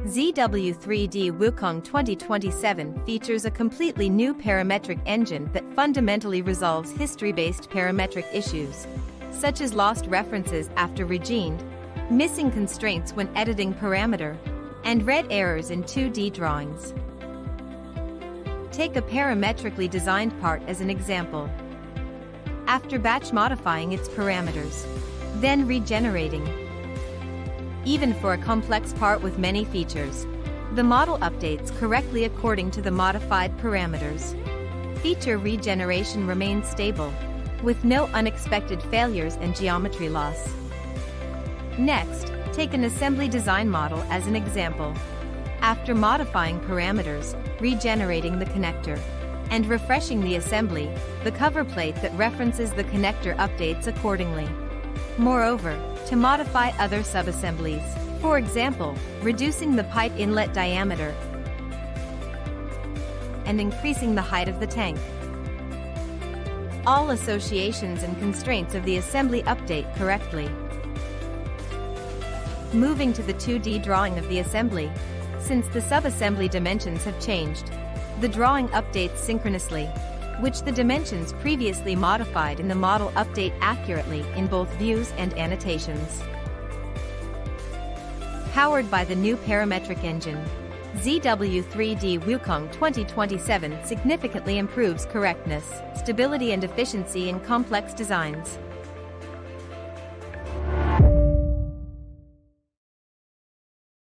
ZW3D WuKong 2027 features a completely new parametric engine that fundamentally resolves history-based parametric issues, such as lost references after regened, missing constraints when editing parameter, and red errors in 2D drawings. Take a parametrically designed part as an example. After batch modifying its parameters, then regenerating. Even for a complex part with many features, the model updates correctly according to the modified parameters. Feature regeneration remains stable, with no unexpected failures and geometry loss. Next, take an assembly design model as an example. After modifying parameters, regenerating the connector, and refreshing the assembly, the cover plate that references the connector updates accordingly. Moreover, to modify other subassemblies, for example, reducing the pipe inlet diameter and increasing the height of the tank. All associations and constraints of the assembly update correctly. Moving to the 2D drawing of the assembly, since the subassembly dimensions have changed, the drawing updates synchronously, which the dimensions previously modified in the model update accurately in both views and annotations. Powered by the new parametric engine, ZW3D WuKong 2027 significantly improves correctness, stability and efficiency in complex designs.